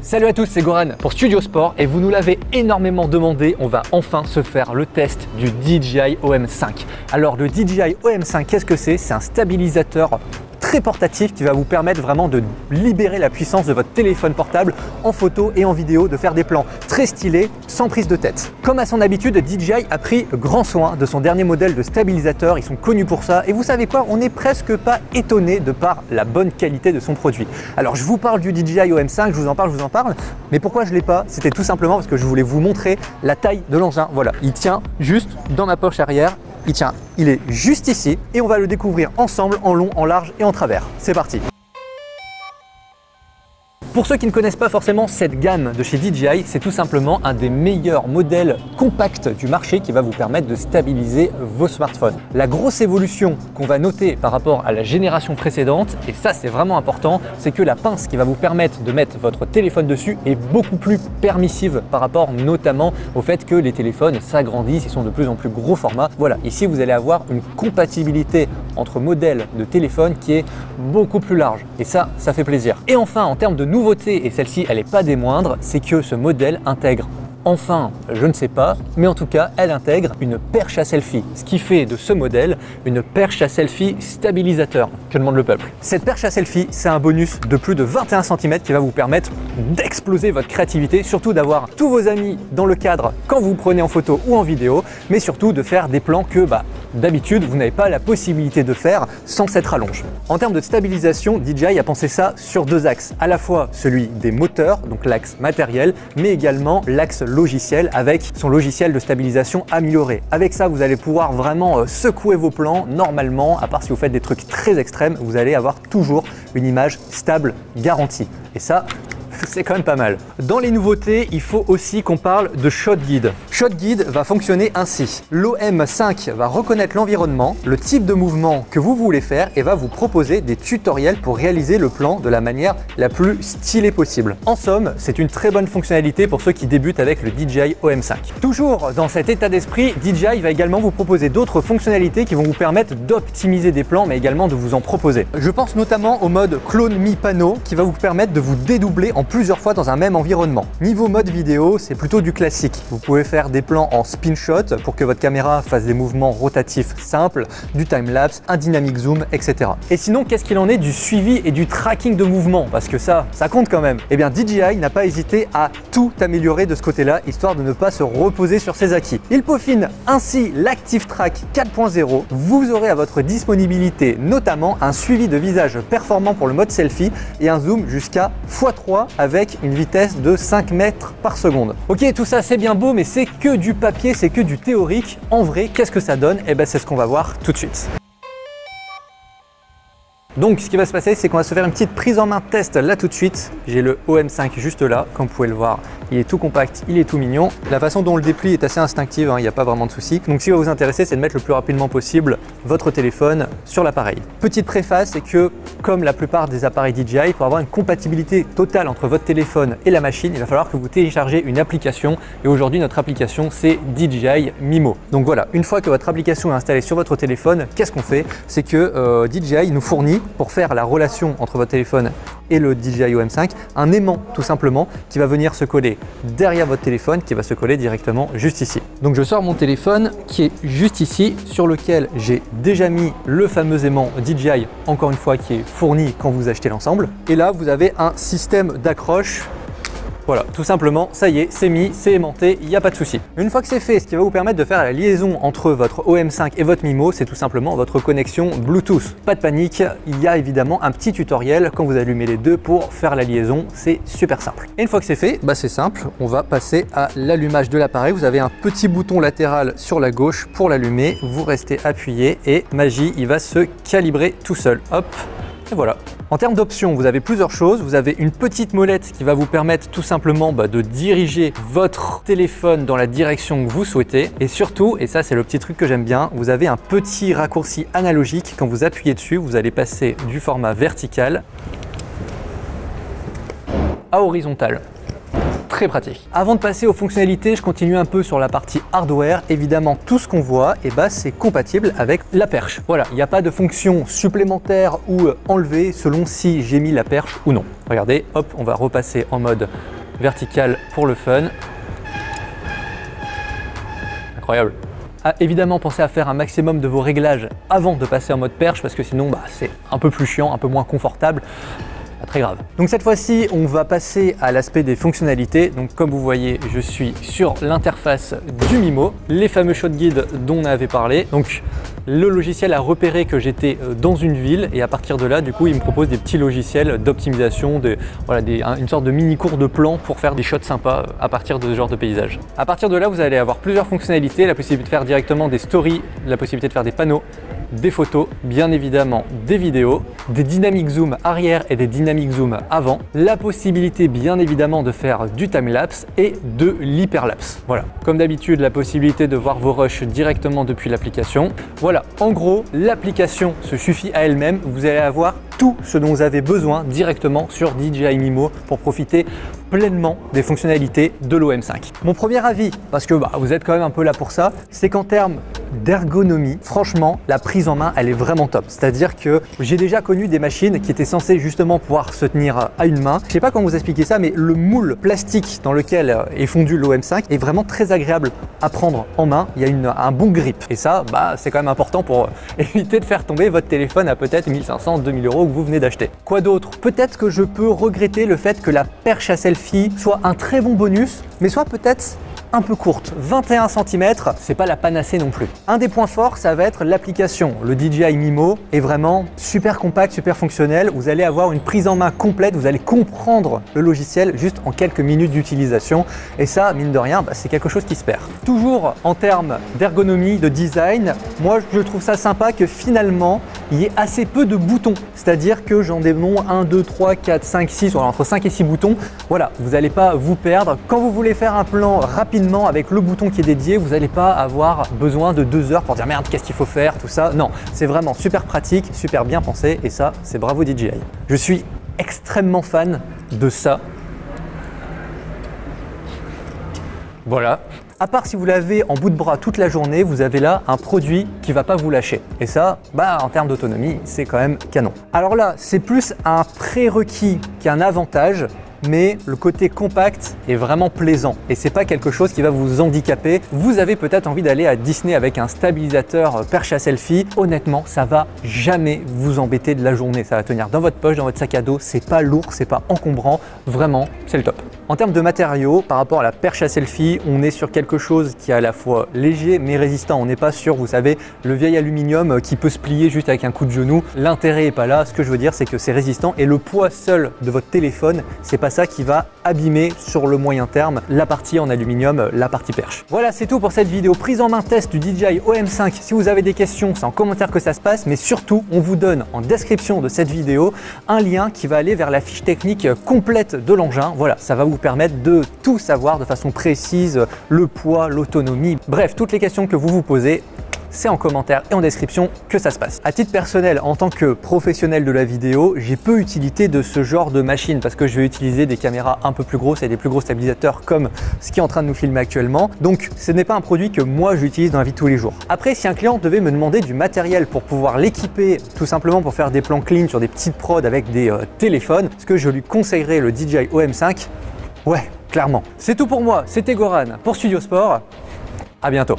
Salut à tous, c'est Goran pour Studio Sport et vous nous l'avez énormément demandé, on va enfin se faire le test du DJI OM5. Alors le DJI OM5, qu'est-ce que c'est? C'est un stabilisateur très portatif qui va vous permettre vraiment de libérer la puissance de votre téléphone portable en photo et en vidéo, de faire des plans très stylés sans prise de tête. Comme à son habitude, DJI a pris grand soin de son dernier modèle de stabilisateur, ils sont connus pour ça et vous savez quoi, on n'est presque pas étonné de par la bonne qualité de son produit. Alors je vous parle du DJI OM5, je vous en parle, mais pourquoi je ne l'ai pas? C'était tout simplement parce que je voulais vous montrer la taille de l'engin. Voilà, il tient juste dans ma poche arrière. Il est juste ici et on va le découvrir ensemble en long, en large et en travers. C'est parti! Pour ceux qui ne connaissent pas forcément cette gamme de chez DJI, c'est tout simplement un des meilleurs modèles compacts du marché qui va vous permettre de stabiliser vos smartphones. La grosse évolution qu'on va noter par rapport à la génération précédente, et ça c'est vraiment important, c'est que la pince qui va vous permettre de mettre votre téléphone dessus est beaucoup plus permissive par rapport notamment au fait que les téléphones s'agrandissent, ils sont de plus en plus gros format. Voilà, ici vous allez avoir une compatibilité entre modèles de téléphone qui est beaucoup plus large et ça fait plaisir. Et enfin, en termes de nouveauté, et celle-ci elle n'est pas des moindres, c'est que ce modèle intègre, enfin, je ne sais pas, mais en tout cas, elle intègre une perche à selfie, ce qui fait de ce modèle une perche à selfie stabilisateur, que demande le peuple. Cette perche à selfie, c'est un bonus de plus de 21 cm qui va vous permettre d'exploser votre créativité, surtout d'avoir tous vos amis dans le cadre quand vous prenez en photo ou en vidéo, mais surtout de faire des plans que d'habitude, vous n'avez pas la possibilité de faire sans cette rallonge. En termes de stabilisation, DJI a pensé ça sur deux axes, à la fois celui des moteurs, donc l'axe matériel, mais également l'axe logiciel avec son logiciel de stabilisation amélioré. Avec ça, vous allez pouvoir vraiment secouer vos plans normalement, à part si vous faites des trucs très extrêmes, vous allez avoir toujours une image stable garantie. Et ça, c'est quand même pas mal. Dans les nouveautés, il faut aussi qu'on parle de Shot Guide. Shot Guide va fonctionner ainsi. L'OM5 va reconnaître l'environnement, le type de mouvement que vous voulez faire et va vous proposer des tutoriels pour réaliser le plan de la manière la plus stylée possible. En somme, c'est une très bonne fonctionnalité pour ceux qui débutent avec le DJI OM5. Toujours dans cet état d'esprit, DJI va également vous proposer d'autres fonctionnalités qui vont vous permettre d'optimiser des plans, mais également de vous en proposer. Je pense notamment au mode Clone Mi Pano qui va vous permettre de vous dédoubler en plusieurs fois dans un même environnement. Niveau mode vidéo, c'est plutôt du classique. Vous pouvez faire des plans en spin shot pour que votre caméra fasse des mouvements rotatifs simples, du time-lapse, un dynamic zoom, etc. Et sinon, qu'est-ce qu'il en est du suivi et du tracking de mouvement? Parce que ça compte quand même. Eh bien, DJI n'a pas hésité à tout améliorer de ce côté-là, histoire de ne pas se reposer sur ses acquis. Il peaufine ainsi l'Active Track 4.0. Vous aurez à votre disponibilité notamment un suivi de visage performant pour le mode selfie et un zoom jusqu'à x3 avec une vitesse de 5 mètres par seconde. Ok, tout ça c'est bien beau, mais c'est que du papier, c'est que du théorique. En vrai, qu'est-ce que ça donne? Eh bien, c'est ce qu'on va voir tout de suite. Donc ce qui va se passer, c'est qu'on va se faire une petite prise en main test là tout de suite. J'ai le OM5 juste là, comme vous pouvez le voir. Il est tout compact, il est tout mignon. La façon dont on le déplie est assez instinctive, il n'y a pas vraiment de souci. Donc ce qui va vous intéresser, c'est de mettre le plus rapidement possible votre téléphone sur l'appareil. Petite préface, c'est que comme la plupart des appareils DJI, pour avoir une compatibilité totale entre votre téléphone et la machine, il va falloir que vous téléchargez une application. Et aujourd'hui, notre application, c'est DJI Mimo. Donc voilà, une fois que votre application est installée sur votre téléphone, qu'est-ce qu'on fait? C'est que DJI nous fournit, pour faire la relation entre votre téléphone et le DJI OM5, un aimant tout simplement qui va venir se coller derrière votre téléphone, qui va se coller directement juste ici. Donc je sors mon téléphone qui est juste ici, sur lequel j'ai déjà mis le fameux aimant DJI, encore une fois qui est fourni quand vous achetez l'ensemble. Et là vous avez un système d'accroche. Voilà, tout simplement, ça y est, c'est mis, c'est aimanté, il n'y a pas de souci. Une fois que c'est fait, ce qui va vous permettre de faire la liaison entre votre OM5 et votre Mimo, c'est tout simplement votre connexion Bluetooth. Pas de panique, il y a évidemment un petit tutoriel quand vous allumez les deux pour faire la liaison, c'est super simple. Et une fois que c'est fait, c'est simple, on va passer à l'allumage de l'appareil. Vous avez un petit bouton latéral sur la gauche pour l'allumer, vous restez appuyé et magie, il va se calibrer tout seul. Hop, et voilà. En termes d'options, vous avez plusieurs choses. Vous avez une petite molette qui va vous permettre tout simplement de diriger votre téléphone dans la direction que vous souhaitez. Et surtout, et ça c'est le petit truc que j'aime bien, vous avez un petit raccourci analogique. Quand vous appuyez dessus, vous allez passer du format vertical à horizontal. très pratique. Avant de passer aux fonctionnalités, je continue un peu sur la partie hardware. Évidemment, tout ce qu'on voit, c'est compatible avec la perche. Voilà, il n'y a pas de fonction supplémentaire ou enlevée selon si j'ai mis la perche ou non. Regardez, hop, on va repasser en mode vertical pour le fun. Incroyable. Évidemment, pensez à faire un maximum de vos réglages avant de passer en mode perche parce que sinon c'est un peu plus chiant, un peu moins confortable. Pas très grave. Donc cette fois-ci, on va passer à l'aspect des fonctionnalités. Donc comme vous voyez, je suis sur l'interface du Mimo, les fameux shot guides dont on avait parlé. Donc le logiciel a repéré que j'étais dans une ville et à partir de là, du coup, il me propose des petits logiciels d'optimisation, une sorte de mini cours de plan pour faire des shots sympas à partir de ce genre de paysage. À partir de là, vous allez avoir plusieurs fonctionnalités, la possibilité de faire directement des stories, la possibilité de faire des panneaux, des photos, bien évidemment des vidéos, des dynamic zoom arrière et des dynamic zoom avant, la possibilité bien évidemment de faire du timelapse et de l'hyperlapse. Voilà, comme d'habitude, la possibilité de voir vos rushs directement depuis l'application. Voilà, en gros, l'application se suffit à elle-même. Vous allez avoir tout ce dont vous avez besoin directement sur DJI Mimo pour profiter pleinement des fonctionnalités de l'OM5. Mon premier avis, parce que vous êtes quand même un peu là pour ça, c'est qu'en termes d'ergonomie, franchement, la prise en main, elle est vraiment top. C'est-à-dire que j'ai déjà connu des machines qui étaient censées justement pouvoir se tenir à une main. Je sais pas comment vous expliquer ça, mais le moule plastique dans lequel est fondu l'OM5 est vraiment très agréable à prendre en main. Il y a un bon grip. Et ça, c'est quand même important pour éviter de faire tomber votre téléphone à peut-être 1500, 2000 euros que vous venez d'acheter. Quoi d'autre? Peut-être que je peux regretter le fait que la perche à selfie soit un très bon bonus, mais soit peut-être un peu courte. 21 cm, c'est pas la panacée non plus. Un des points forts, ça va être l'application. Le DJI Mimo est vraiment super compact, super fonctionnel. Vous allez avoir une prise en main complète, vous allez comprendre le logiciel juste en quelques minutes d'utilisation. Et ça, mine de rien, c'est quelque chose qui se perd. Toujours en termes d'ergonomie, de design, moi je trouve ça sympa que finalement, il y ait assez peu de boutons. C'est-à-dire que j'en dénombre 1, 2, 3, 4, 5, 6, entre 5 et 6 boutons. Voilà, vous n'allez pas vous perdre. Quand vous voulez faire un plan rapidement avec le bouton qui est dédié, vous n'allez pas avoir besoin de 2 heures pour dire merde, qu'est-ce qu'il faut faire, tout ça. Non, c'est vraiment super pratique, super bien pensé et ça, c'est bravo DJI. Je suis extrêmement fan de ça. Voilà. À part si vous l'avez en bout de bras toute la journée, vous avez là un produit qui ne va pas vous lâcher. Et ça, en termes d'autonomie, c'est quand même canon. Alors là, c'est plus un prérequis qu'un avantage. Mais le côté compact est vraiment plaisant et c'est pas quelque chose qui va vous handicaper. Vous avez peut-être envie d'aller à Disney avec un stabilisateur perche à selfie. Honnêtement, ça va jamais vous embêter de la journée. Ça va tenir dans votre poche, dans votre sac à dos. C'est pas lourd, c'est pas encombrant. Vraiment, c'est le top. En termes de matériaux, par rapport à la perche à selfie, on est sur quelque chose qui est à la fois léger mais résistant. On n'est pas sur, vous savez, le vieil aluminium qui peut se plier juste avec un coup de genou. L'intérêt est pas là. Ce que je veux dire, c'est que c'est résistant et le poids seul de votre téléphone, c'est pas ça qui va abîmer sur le moyen terme la partie en aluminium, la partie perche. Voilà, c'est tout pour cette vidéo prise en main test du DJI OM5. Si vous avez des questions, c'est en commentaire que ça se passe, mais surtout, on vous donne en description de cette vidéo un lien qui va aller vers la fiche technique complète de l'engin. Voilà, ça va vous permettre de tout savoir de façon précise, le poids, l'autonomie, bref, toutes les questions que vous vous posez. C'est en commentaire et en description que ça se passe. À titre personnel, en tant que professionnel de la vidéo, j'ai peu utilité de ce genre de machine parce que je vais utiliser des caméras un peu plus grosses et des plus gros stabilisateurs comme ce qui est en train de nous filmer actuellement. Donc ce n'est pas un produit que moi j'utilise dans la vie de tous les jours. Après, si un client devait me demander du matériel pour pouvoir l'équiper tout simplement pour faire des plans clean sur des petites prods avec des téléphones, est-ce que je lui conseillerais le DJI OM5? Ouais, clairement. C'est tout pour moi, c'était Goran pour Studio Sport. À bientôt.